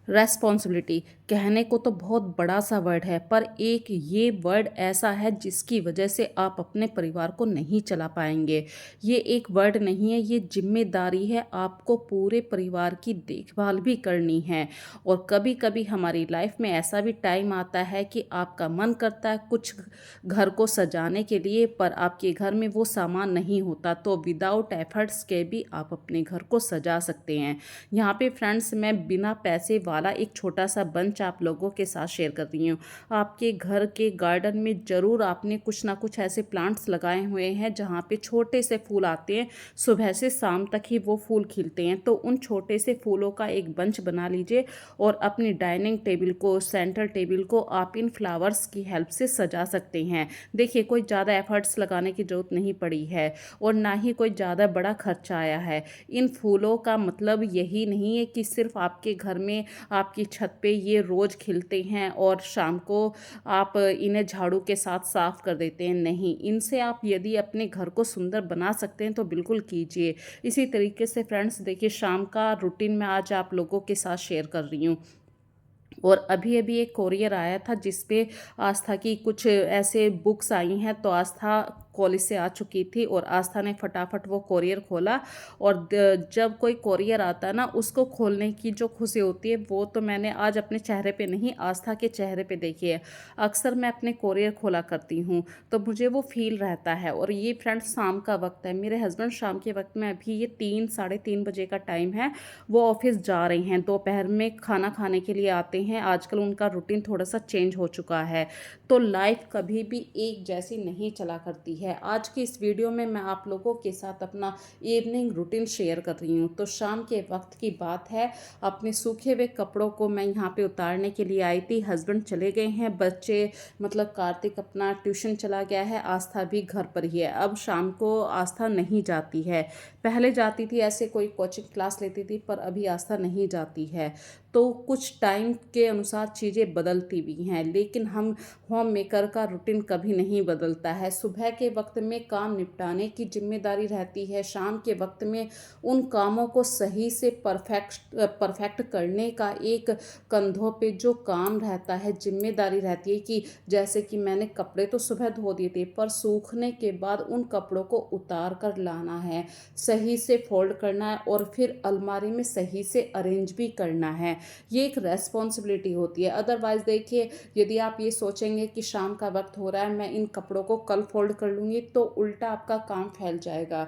Responsibility कहने को तो बहुत बड़ा सा वर्ड है, पर एक ये वर्ड ऐसा है जिसकी वजह से आप अपने परिवार को नहीं चला पाएंगे। ये एक वर्ड नहीं है, ये जिम्मेदारी है। आपको पूरे परिवार की देखभाल भी करनी है। और कभी कभी हमारी लाइफ में ऐसा भी टाइम आता है कि आपका मन करता है कुछ घर को सजाने के लिए, पर आपके घर में वो सामान नहीं होता, तो विदाउट एफर्ट्स के भी आप अपने घर को सजा सकते हैं। यहाँ पे फ्रेंड्स, मैं बिना पैसे वाला एक छोटा सा बंच आप लोगों के साथ शेयर कर रही हूँ। आपके घर के गार्डन में ज़रूर आपने कुछ ना कुछ ऐसे प्लांट्स लगाए हुए हैं जहाँ पे छोटे से फूल आते हैं, सुबह से शाम तक ही वो फूल खिलते हैं। तो उन छोटे से फूलों का एक बंच बना लीजिए और अपनी डाइनिंग टेबल को, सेंटर टेबल को आप इन फ्लावर्स की हेल्प से सजा सकते हैं। देखिए, कोई ज़्यादा एफर्ट्स लगाने की ज़रूरत नहीं पड़ी है और ना ही कोई ज़्यादा बड़ा खर्चा आया है। इन फूलों का मतलब यही नहीं है कि सिर्फ आपके घर में, आपकी छत पे ये रोज़ खिलते हैं और शाम को आप इन्हें झाड़ू के साथ साफ कर देते हैं। नहीं, इनसे आप यदि अपने घर को सुंदर बना सकते हैं तो बिल्कुल कीजिए। इसी तरीके से फ्रेंड्स, देखिए, शाम का रूटीन मैं आज आप लोगों के साथ शेयर कर रही हूँ। और अभी अभी एक कोरियर आया था जिस पे आस्था की कुछ ऐसे बुक्स आई हैं। तो आस्था कॉलेज से आ चुकी थी और आस्था ने फटाफट वो कोरियर खोला। और जब कोई कोरियर आता है ना, उसको खोलने की जो खुशी होती है वो तो मैंने आज अपने चेहरे पे नहीं, आस्था के चेहरे पे देखी है। अक्सर मैं अपने कोरियर खोला करती हूँ तो मुझे वो फील रहता है। और ये फ्रेंड्स शाम का वक्त है, मेरे हस्बैंड शाम के वक्त में, अभी ये 3 साढ़े 3 बजे का टाइम है, वो ऑफिस जा रहे हैं, दोपहर में खाना खाने के लिए आते हैं। आजकल उनका रूटीन थोड़ा सा चेंज हो चुका है। तो लाइफ कभी भी एक जैसी नहीं चला करती है। आज की इस वीडियो में मैं आप लोगों के साथ अपना इवनिंग रूटीन शेयर कर रही हूँ। तो शाम के वक्त की बात है, अपने सूखे हुए कपड़ों को मैं यहाँ पे उतारने के लिए आई थी। हस्बैंड चले गए हैं, बच्चे मतलब कार्तिक अपना ट्यूशन चला गया है, आस्था भी घर पर ही है। अब शाम को आस्था नहीं जाती है, पहले जाती थी, ऐसे कोई कोचिंग क्लास लेती थी, पर अभी आस्था नहीं जाती है। तो कुछ टाइम के अनुसार चीज़ें बदलती भी हैं, लेकिन हम होम मेकर का रूटीन कभी नहीं बदलता है। सुबह के वक्त में काम निपटाने की जिम्मेदारी रहती है, शाम के वक्त में उन कामों को सही से परफेक्ट करने का एक कंधों पे जो काम रहता है, जिम्मेदारी रहती है कि जैसे कि मैंने कपड़े तो सुबह धो दिए थे, पर सूखने के बाद उन कपड़ों को उतार कर लाना है, सही से फोल्ड करना है और फिर अलमारी में सही से अरेंज भी करना है। ये एक रेस्पॉन्सिबिलिटी होती है। अदरवाइज देखिए, यदि आप ये सोचेंगे कि शाम का वक्त हो रहा है, मैं इन कपड़ों को कल फोल्ड कर लूँगी, तो उल्टा आपका काम फैल जाएगा।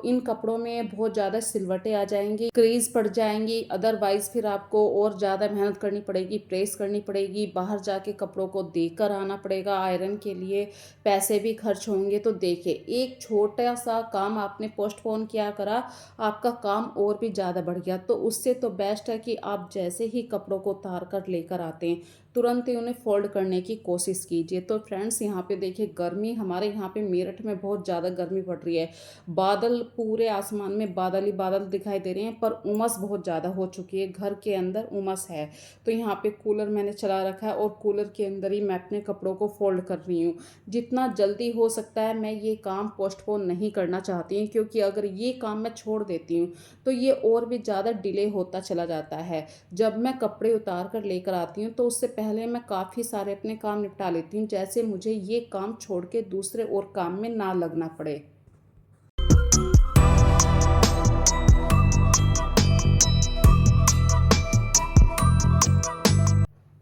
इन कपड़ों में बहुत ज़्यादा सिलवटें आ जाएंगी, क्रीज पड़ जाएंगी। अदरवाइज फिर आपको और ज़्यादा मेहनत करनी पड़ेगी, प्रेस करनी पड़ेगी, बाहर जाके कपड़ों को देकर आना पड़ेगा आयरन के लिए, पैसे भी खर्च होंगे। तो देखिए, एक छोटा सा काम आपने पोस्टपोन किया करा, आपका काम और भी ज़्यादा बढ़ गया। तो उससे तो बेस्ट है कि आप जैसे ही कपड़ों को उतार कर लेकर आते हैं, तुरंत ही उन्हें फोल्ड करने की कोशिश कीजिए। तो फ्रेंड्स, यहाँ पे देखिए, गर्मी हमारे यहाँ पे मेरठ में बहुत ज़्यादा गर्मी पड़ रही है। बादल, पूरे आसमान में बादल ही बादल दिखाई दे रहे हैं, पर उमस बहुत ज़्यादा हो चुकी है, घर के अंदर उमस है। तो यहाँ पे कूलर मैंने चला रखा है और कूलर के अंदर ही मैं अपने कपड़ों को फोल्ड कर रही हूँ। जितना जल्दी हो सकता है मैं ये काम पोस्टपोन नहीं करना चाहती हूँ, क्योंकि अगर ये काम मैं छोड़ देती हूँ तो ये और भी ज़्यादा डिले होता चला जाता है। जब मैं कपड़े उतार कर लेकर आती हूँ तो उससे पहले मैं काफ़ी सारे अपने काम निपटा लेती हूँ, जैसे मुझे ये काम छोड़ के दूसरे और काम में ना लगना पड़े।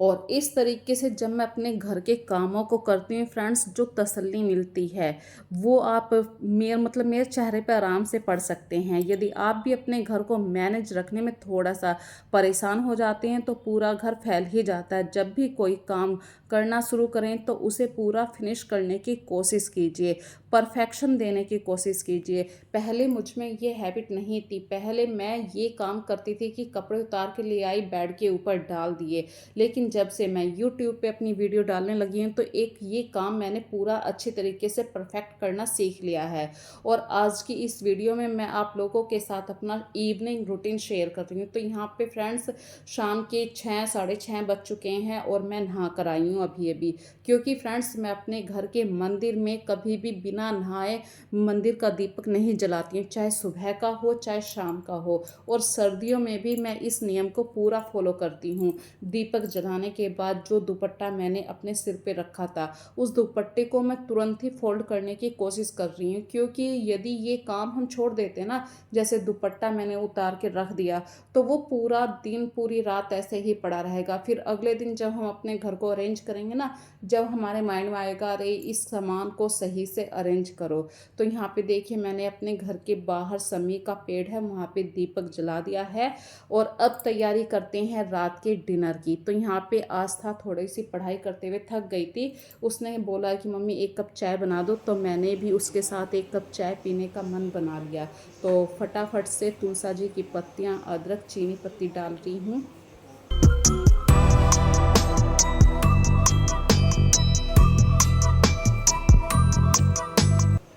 और इस तरीके से जब मैं अपने घर के कामों को करती हूँ फ्रेंड्स, जो तसल्ली मिलती है वो आप मेरे चेहरे पर आराम से पढ़ सकते हैं। यदि आप भी अपने घर को मैनेज रखने में थोड़ा सा परेशान हो जाते हैं तो पूरा घर फैल ही जाता है। जब भी कोई काम करना शुरू करें तो उसे पूरा फिनिश करने की कोशिश कीजिए, परफेक्शन देने की कोशिश कीजिए। पहले मुझ में ये हैबिट नहीं थी, पहले मैं ये काम करती थी कि कपड़े उतार के ले आई, बेड के ऊपर डाल दिए। लेकिन जब से मैं यूट्यूब पे अपनी वीडियो डालने लगी हूँ तो एक ये काम मैंने पूरा अच्छे तरीके से परफेक्ट करना सीख लिया है। और आज की इस वीडियो में मैं आप लोगों के साथ अपना इवनिंग रूटीन शेयर कर रही हूँ। तो यहाँ पे फ्रेंड्स, शाम के 6 साढ़े 6 बज चुके हैं और मैं नहा कर आई हूँ अभी अभी, क्योंकि फ्रेंड्स मैं अपने घर के मंदिर में कभी भी बिना बिना नहाए मंदिर का दीपक नहीं जलाती हूँ, चाहे सुबह का हो चाहे शाम का हो। और सर्दियों में भी मैं इस नियम को पूरा फॉलो करती हूँ। दीपक जलाने के बाद जो दुपट्टा मैंने अपने सिर पे रखा था, उस दुपट्टे को मैं तुरंत ही फोल्ड करने की कोशिश कर रही हूँ, क्योंकि यदि ये काम हम छोड़ देते ना, जैसे दुपट्टा मैंने उतार के रख दिया, तो वो पूरा दिन पूरी रात ऐसे ही पड़ा रहेगा। फिर अगले दिन जब हम अपने घर को अरेंज करेंगे ना, जब हमारे माइंड में आएगा अरे इस सामान को सही से अरेंज करो। तो यहाँ पे देखिए मैंने अपने घर के बाहर समी का पेड़ है, वहाँ पे दीपक जला दिया है। और अब तैयारी करते हैं रात के डिनर की। तो यहाँ पे आस्था थोड़ी सी पढ़ाई करते हुए थक गई थी, उसने बोला कि मम्मी एक कप चाय बना दो, तो मैंने भी उसके साथ एक कप चाय पीने का मन बना लिया। तो फटाफट से तुलसा जी की पत्तियाँ, अदरक, चीनी पत्ती डाल रही हूँ।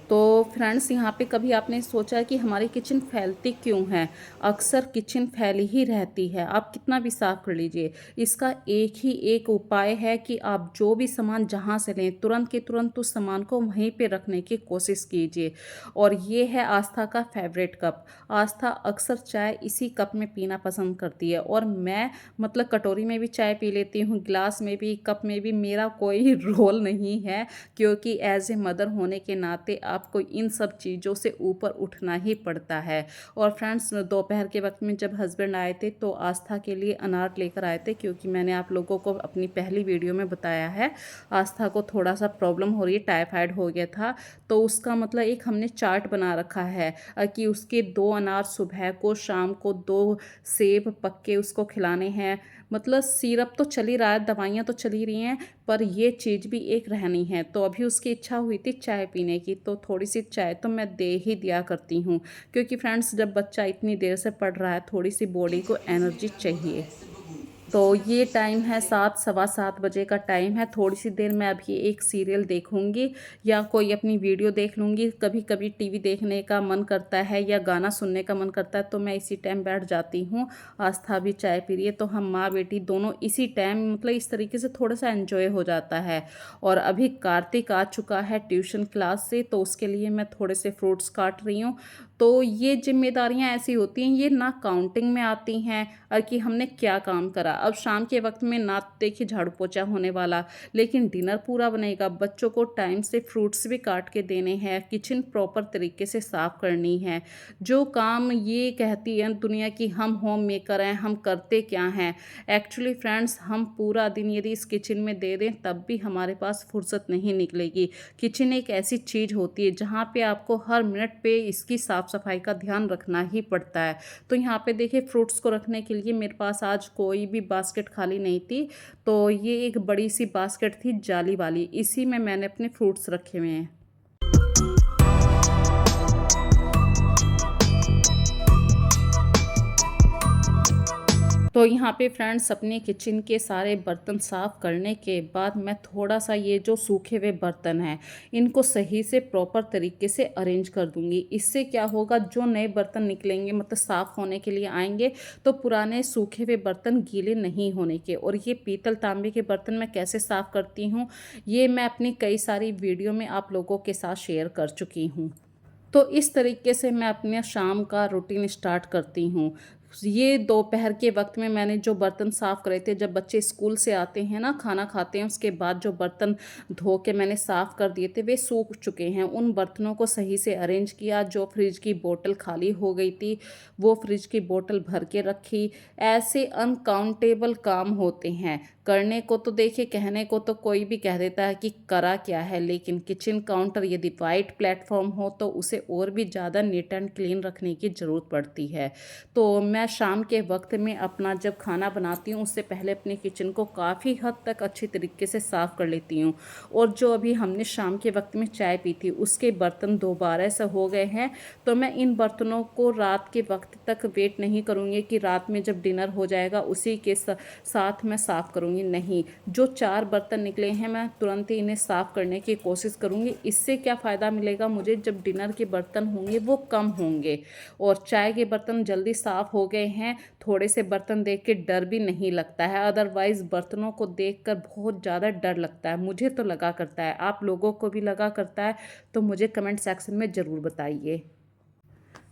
तो फ्रेंड्स, यहाँ पे कभी आपने सोचा है कि हमारी किचन फैलती क्यों है? अक्सर किचन फैली ही रहती है, आप कितना भी साफ कर लीजिए। इसका एक ही एक उपाय है कि आप जो भी सामान जहाँ से लें, तुरंत के तुरंत उस सामान को वहीं पे रखने की कोशिश कीजिए। और ये है आस्था का फेवरेट कप। आस्था अक्सर चाय इसी कप में पीना पसंद करती है, और मैं मतलब कटोरी में भी चाय पी लेती हूँ, गिलास में भी, कप में भी, मेरा कोई रोल नहीं है, क्योंकि एज ए मदर होने के नाते आपको इन सब चीज़ों से ऊपर उठना ही पड़ता है। और फ्रेंड्स, दोपहर के वक्त में जब हस्बैंड आए थे तो आस्था के लिए अनार लेकर आए थे, क्योंकि मैंने आप लोगों को अपनी पहली वीडियो में बताया है आस्था को थोड़ा सा प्रॉब्लम हो रही है, टाइफाइड हो गया था। तो उसका मतलब एक हमने चार्ट बना रखा है कि उसके 2 अनार सुबह को, शाम को 2 सेब पक्के उसको खिलाने हैं। मतलब सिरप तो चल ही रहा है, दवाइयाँ तो चल ही रही हैं, पर ये चीज़ भी एक रहनी है। तो अभी उसकी इच्छा हुई थी चाय पीने की, तो थोड़ी सी चाय तो मैं दे ही दिया करती हूँ, क्योंकि फ्रेंड्स जब बच्चा इतनी देर से पढ़ रहा है, थोड़ी सी बॉडी को एनर्जी चाहिए। तो ये टाइम है 7, सवा 7 बजे का टाइम है। थोड़ी सी देर मैं अभी एक सीरियल देखूंगी या कोई अपनी वीडियो देख लूँगी। कभी कभी टीवी देखने का मन करता है या गाना सुनने का मन करता है, तो मैं इसी टाइम बैठ जाती हूँ। आस्था भी चाय पी रही है, तो हम माँ बेटी दोनों इसी टाइम मतलब इस तरीके से थोड़ा सा एंजॉय हो जाता है। और अभी कार्तिक आ चुका है ट्यूशन क्लास से, तो उसके लिए मैं थोड़े से फ्रूट्स काट रही हूँ। तो ये जिम्मेदारियां ऐसी होती हैं, ये ना काउंटिंग में आती हैं और कि हमने क्या काम करा। अब शाम के वक्त में ना देखिए झाड़ू पोछा होने वाला, लेकिन डिनर पूरा बनेगा। बच्चों को टाइम से फ्रूट्स भी काट के देने हैं, किचन प्रॉपर तरीके से साफ करनी है। जो काम ये कहती है दुनिया की हम होम मेकर हैं, हम करते क्या हैं, एक्चुअली फ्रेंड्स हम पूरा दिन यदि इस किचन में दे दें तब भी हमारे पास फुर्सत नहीं निकलेगी। किचन एक ऐसी चीज़ होती है जहाँ पे आपको हर मिनट पे इसकी साफ सफाई का ध्यान रखना ही पड़ता है। तो यहाँ पे देखिए फ्रूट्स को रखने के लिए मेरे पास आज कोई भी बास्केट खाली नहीं थी, तो ये एक बड़ी सी बास्केट थी जाली वाली, इसी में मैंने अपने फ्रूट्स रखे हुए हैं। तो यहाँ पे फ्रेंड्स अपने किचन के सारे बर्तन साफ़ करने के बाद मैं थोड़ा सा ये जो सूखे हुए बर्तन हैं इनको सही से प्रॉपर तरीके से अरेंज कर दूँगी। इससे क्या होगा, जो नए बर्तन निकलेंगे मतलब साफ़ होने के लिए आएंगे, तो पुराने सूखे हुए बर्तन गीले नहीं होने के। और ये पीतल तांबे के बर्तन मैं कैसे साफ़ करती हूँ, ये मैं अपनी कई सारी वीडियो में आप लोगों के साथ शेयर कर चुकी हूँ। तो इस तरीके से मैं अपने शाम का रूटीन स्टार्ट करती हूँ। ये दोपहर के वक्त में मैंने जो बर्तन साफ़ करे थे, जब बच्चे स्कूल से आते हैं ना, खाना खाते हैं, उसके बाद जो बर्तन धो के मैंने साफ़ कर दिए थे वे सूख चुके हैं। उन बर्तनों को सही से अरेंज किया। जो फ्रिज की बोतल खाली हो गई थी वो फ्रिज की बोतल भर के रखी। ऐसे अनकाउंटेबल काम होते हैं करने को। तो देखिए कहने को तो कोई भी कह देता है कि करा क्या है, लेकिन किचन काउंटर यदि वाइट प्लेटफॉर्म हो तो उसे और भी ज़्यादा नीट एंड क्लीन रखने की ज़रूरत पड़ती है। तो मैं शाम के वक्त में अपना जब खाना बनाती हूँ उससे पहले अपने किचन को काफ़ी हद तक अच्छी तरीके से साफ़ कर लेती हूँ। और जो अभी हमने शाम के वक्त में चाय पी थी उसके बर्तन दोबारा से हो गए हैं, तो मैं इन बर्तनों को रात के वक्त तक वेट नहीं करूँगी कि रात में जब डिनर हो जाएगा उसी के साथ मैं साफ़ करूँगी। नहीं, जो 4 बर्तन निकले हैं मैं तुरंत ही इन्हें साफ़ करने की कोशिश करूँगी। इससे क्या फ़ायदा मिलेगा मुझे, जब डिनर के बर्तन होंगे वो कम होंगे और चाय के बर्तन जल्दी साफ़ हो हो गए हैं, थोड़े से बर्तन देख के डर भी नहीं लगता है, अदरवाइज़ बर्तनों को देखकर बहुत ज़्यादा डर लगता है। मुझे तो लगा करता है, आप लोगों को भी लगा करता है तो मुझे कमेंट सेक्शन में ज़रूर बताइए।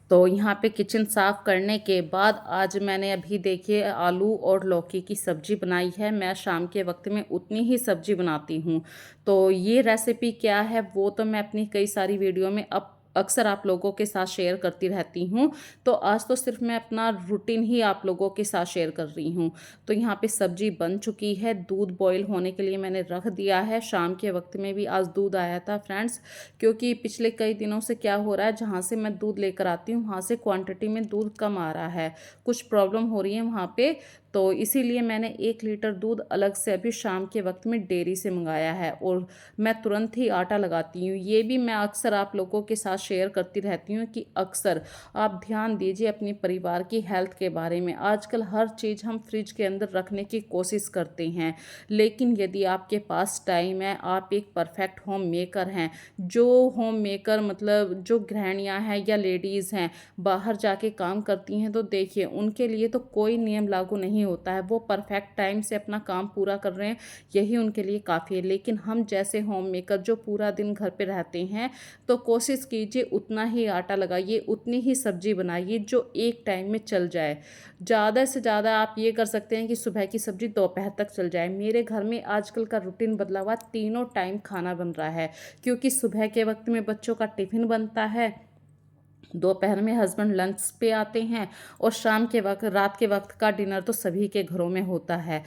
तो यहाँ पे किचन साफ़ करने के बाद आज मैंने अभी देखिए आलू और लौकी की सब्ज़ी बनाई है। मैं शाम के वक़्त में उतनी ही सब्ज़ी बनाती हूँ। तो ये रेसिपी क्या है वो तो मैं अपनी कई सारी वीडियो में अब अक्सर आप लोगों के साथ शेयर करती रहती हूँ। तो आज तो सिर्फ़ मैं अपना रूटीन ही आप लोगों के साथ शेयर कर रही हूँ। तो यहाँ पे सब्ज़ी बन चुकी है, दूध बॉयल होने के लिए मैंने रख दिया है। शाम के वक़्त में भी आज दूध आया था फ्रेंड्स, क्योंकि पिछले कई दिनों से क्या हो रहा है, जहाँ से मैं दूध लेकर आती हूँ वहाँ से क्वांटिटी में दूध कम आ रहा है, कुछ प्रॉब्लम हो रही है वहाँ पे। तो इसीलिए मैंने 1 लीटर दूध अलग से अभी शाम के वक्त में डेयरी से मंगाया है और मैं तुरंत ही आटा लगाती हूँ। ये भी मैं अक्सर आप लोगों के साथ शेयर करती रहती हूँ कि अक्सर आप ध्यान दीजिए अपने परिवार की हेल्थ के बारे में। आजकल हर चीज़ हम फ्रिज के अंदर रखने की कोशिश करते हैं, लेकिन यदि आपके पास टाइम है, आप एक परफेक्ट होम मेकर हैं, जो होम मेकर मतलब जो गृहिणियाँ हैं या लेडीज़ हैं बाहर जाके काम करती हैं, तो देखिए उनके लिए तो कोई नियम लागू नहीं होता है, वो परफेक्ट टाइम से अपना काम पूरा कर रहे हैं, यही उनके लिए काफ़ी है। लेकिन हम जैसे होम मेकर जो पूरा दिन घर पे रहते हैं, तो कोशिश कीजिए उतना ही आटा लगाइए, उतनी ही सब्जी बनाइए जो एक टाइम में चल जाए। ज़्यादा से ज़्यादा आप ये कर सकते हैं कि सुबह की सब्जी दोपहर तक चल जाए। मेरे घर में आजकल का रूटीन बदला हुआ, तीनों टाइम खाना बन रहा है, क्योंकि सुबह के वक्त में बच्चों का टिफ़िन बनता है, दोपहर में हस्बैंड लंच पे आते हैं और शाम के वक्त रात के वक्त का डिनर तो सभी के घरों में होता है।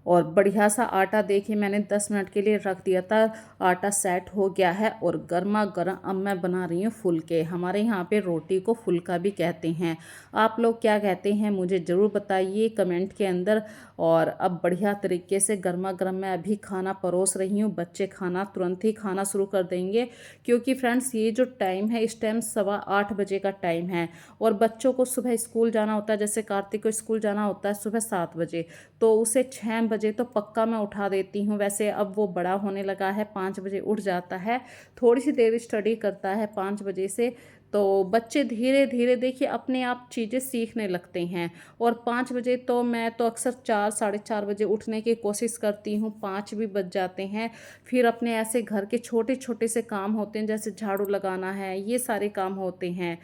और बढ़िया सा आटा देखिए मैंने 10 मिनट के लिए रख दिया था, आटा सेट हो गया है और गर्मा गर्म अब मैं बना रही हूँ फुलके। हमारे यहाँ पे रोटी को फुलका भी कहते हैं, आप लोग क्या कहते हैं मुझे ज़रूर बताइए कमेंट के अंदर। और अब बढ़िया तरीके से गर्मा गर्म मैं अभी खाना परोस रही हूँ, बच्चे खाना तुरंत ही खाना शुरू कर देंगे, क्योंकि फ्रेंड्स ये जो टाइम है इस टाइम 8:15 का टाइम है और बच्चों को सुबह स्कूल जाना होता है। जैसे कार्तिक को स्कूल जाना होता है सुबह 7 बजे, तो उसे 6 बजे तो पक्का मैं उठा देती हूँ। वैसे अब वो बड़ा होने लगा है, 5 बजे उठ जाता है, थोड़ी सी देर स्टडी करता है 5 बजे से। तो बच्चे धीरे धीरे देखिए अपने आप चीज़ें सीखने लगते हैं। और 5 बजे तो मैं तो अक्सर 4 साढ़े 4 बजे उठने की कोशिश करती हूँ, 5 भी बज जाते हैं। फिर अपने ऐसे घर के छोटे छोटे से काम होते हैं, जैसे झाड़ू लगाना है, ये सारे काम होते हैं,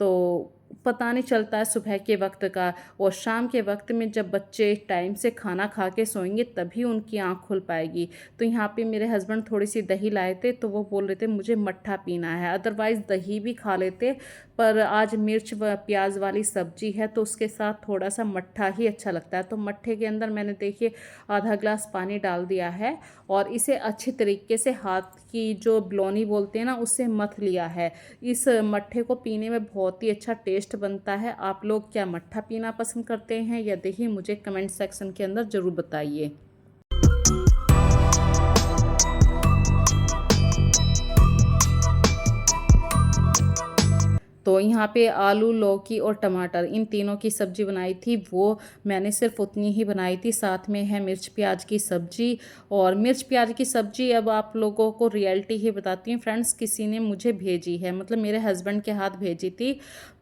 तो पता नहीं चलता है सुबह के वक्त का। और शाम के वक्त में जब बच्चे टाइम से खाना खा के सोएंगे तभी उनकी आँख खुल पाएगी। तो यहाँ पे मेरे हस्बैंड थोड़ी सी दही लाए थे, तो वो बोल रहे थे मुझे मट्ठा पीना है, अदरवाइज़ दही भी खा लेते, पर आज मिर्च व प्याज वाली सब्जी है तो उसके साथ थोड़ा सा मट्ठा ही अच्छा लगता है। तो मट्ठे के अंदर मैंने देखिए आधा ग्लास पानी डाल दिया है और इसे अच्छी तरीके से हाथ की जो ब्लोनी बोलते हैं ना उससे मथ लिया है। इस मट्ठे को पीने में बहुत ही अच्छा टेस्ट बनता है। आप लोग क्या मट्ठा पीना पसंद करते हैं या दही, मुझे कमेंट सेक्शन के अंदर ज़रूर बताइए। तो यहाँ पे आलू, लौकी और टमाटर इन तीनों की सब्ज़ी बनाई थी, वो मैंने सिर्फ उतनी ही बनाई थी। साथ में है मिर्च प्याज की सब्ज़ी। और मिर्च प्याज की सब्ज़ी अब आप लोगों को रियलिटी ही बताती हूँ फ्रेंड्स, किसी ने मुझे भेजी है, मतलब मेरे हस्बैंड के हाथ भेजी थी।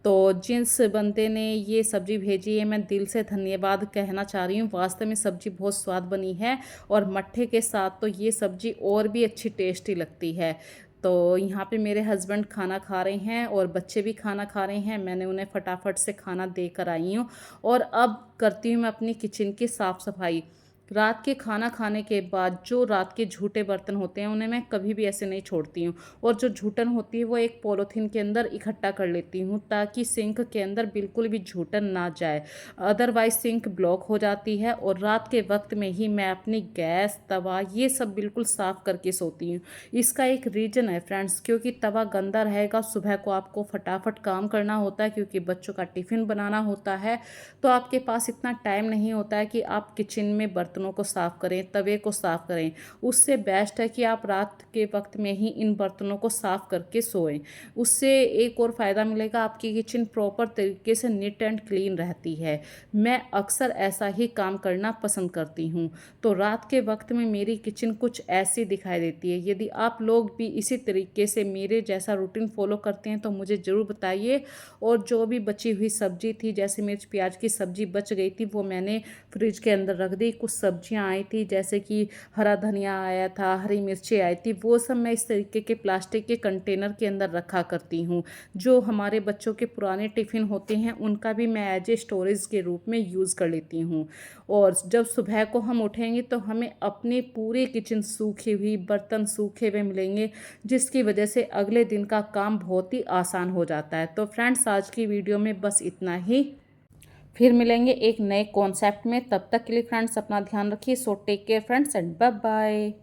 तो जिस बंदे ने ये सब्ज़ी भेजी है मैं दिल से धन्यवाद कहना चाह रही हूँ। वास्तव में सब्ज़ी बहुत स्वाद बनी है और मट्ठे के साथ तो ये सब्ज़ी और भी अच्छी टेस्टी लगती है। तो यहाँ पे मेरे हस्बैंड खाना खा रहे हैं और बच्चे भी खाना खा रहे हैं, मैंने उन्हें फटाफट से खाना दे कर आई हूँ। और अब करती हूँ मैं अपनी किचन की साफ़ सफाई। रात के खाना खाने के बाद जो रात के झूठे बर्तन होते हैं उन्हें मैं कभी भी ऐसे नहीं छोड़ती हूँ, और जो झूठन होती है वो एक पॉलीथीन के अंदर इकट्ठा कर लेती हूँ ताकि सिंक के अंदर बिल्कुल भी झूठन ना जाए, अदरवाइज सिंक ब्लॉक हो जाती है। और रात के वक्त में ही मैं अपनी गैस, तवा ये सब बिल्कुल साफ़ करके सोती हूँ। इसका एक रीज़न है फ्रेंड्स, क्योंकि तवा गंदा रहेगा, सुबह को आपको फटाफट काम करना होता है क्योंकि बच्चों का टिफ़िन बनाना होता है, तो आपके पास इतना टाइम नहीं होता है कि आप किचन में बर्तनों बर्तनों को साफ़ करें, तवे को साफ़ करें, उससे बेस्ट है कि आप रात के वक्त में ही इन बर्तनों को साफ़ करके सोएं। उससे एक और फ़ायदा मिलेगा, आपकी किचन प्रॉपर तरीके से नीट एंड क्लीन रहती है। मैं अक्सर ऐसा ही काम करना पसंद करती हूँ। तो रात के वक्त में मेरी किचन कुछ ऐसी दिखाई देती है। यदि आप लोग भी इसी तरीके से मेरे जैसा रूटीन फॉलो करते हैं तो मुझे ज़रूर बताइए। और जो भी बची हुई सब्जी थी, जैसे मिर्च प्याज की सब्जी बच गई थी, वो मैंने फ्रिज के अंदर रख दी। कुछ सब्जियां आई थी जैसे कि हरा धनिया आया था, हरी मिर्ची आई थी, वो सब मैं इस तरीके के प्लास्टिक के कंटेनर के अंदर रखा करती हूँ। जो हमारे बच्चों के पुराने टिफ़िन होते हैं उनका भी मैं एज ए स्टोरेज के रूप में यूज़ कर लेती हूँ। और जब सुबह को हम उठेंगे तो हमें अपनी पूरी किचन सूखी हुई, बर्तन सूखे हुए मिलेंगे, जिसकी वजह से अगले दिन का काम बहुत ही आसान हो जाता है। तो फ्रेंड्स, आज की वीडियो में बस इतना ही। फिर मिलेंगे एक नए कॉन्सेप्ट में। तब तक के लिए फ्रेंड्स अपना ध्यान रखिए। So take care friends and bye bye.